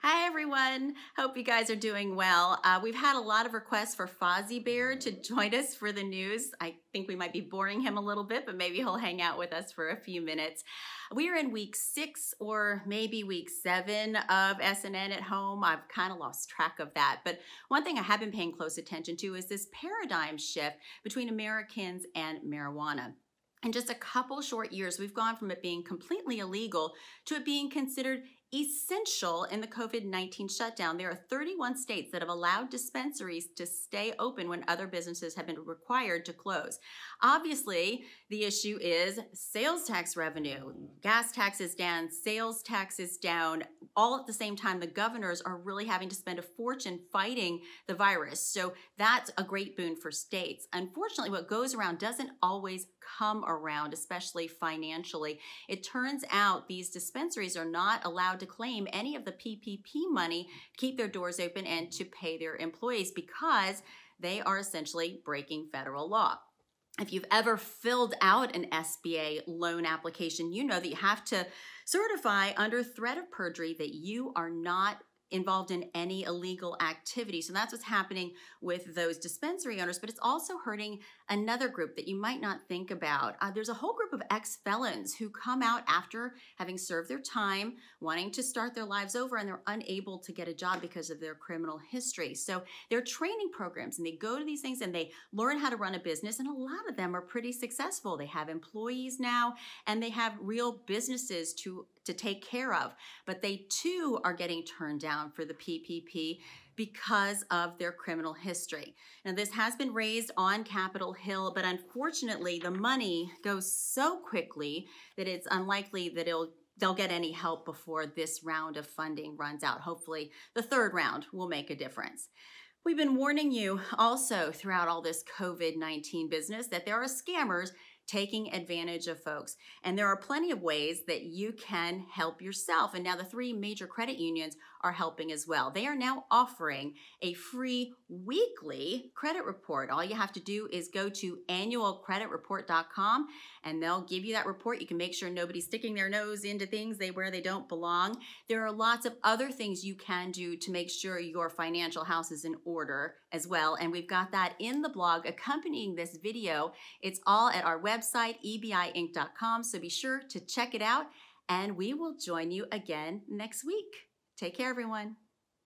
Hi everyone, hope you guys are doing well. We've had a lot of requests for Fozzie Bear to join us for the news. I think we might be boring him a little bit, but maybe he'll hang out with us for a few minutes. We are in week 6 or maybe week 7 of SNN at home. I've kind of lost track of that. But one thing I have been paying close attention to is this paradigm shift between Americans and marijuana. In just a couple short years, we've gone from it being completely illegal to it being considered essential in the COVID-19 shutdown. There are 31 states that have allowed dispensaries to stay open when other businesses have been required to close. Obviously, the issue is sales tax revenue. Gas tax is down, sales tax is down. All at the same time, the governors are really having to spend a fortune fighting the virus. So that's a great boon for states. Unfortunately, what goes around doesn't always come around, especially financially. It turns out these dispensaries are not allowed to claim any of the PPP money to keep their doors open and to pay their employees because they are essentially breaking federal law. If you've ever filled out an SBA loan application, you know that you have to certify under threat of perjury that you are not involved in any illegal activity. So that's what's happening with those dispensary owners, but it's also hurting another group that you might not think about. There's a whole group of ex-felons who come out after having served their time, wanting to start their lives over, and they're unable to get a job because of their criminal history. So there are training programs, and they go to these things and they learn how to run a business, and a lot of them are pretty successful. They have employees now, and they have real businesses to take care of, but they too are getting turned down for the PPP because of their criminal history. Now, this has been raised on Capitol Hill, but unfortunately, the money goes so quickly that it's unlikely that they'll get any help before this round of funding runs out. Hopefully, the third round will make a difference. We've been warning you also throughout all this COVID-19 business that there are scammers taking advantage of folks. And there are plenty of ways that you can help yourself. And now the 3 major credit unions are helping as well. They are now offering a free weekly credit report. All you have to do is go to annualcreditreport.com and they'll give you that report. You can make sure nobody's sticking their nose into things where they don't belong. There are lots of other things you can do to make sure your financial house is in order as well. And we've got that in the blog accompanying this video. It's all at our website, ebiinc.com. So be sure to check it out, and we will join you again next week. Take care, everyone.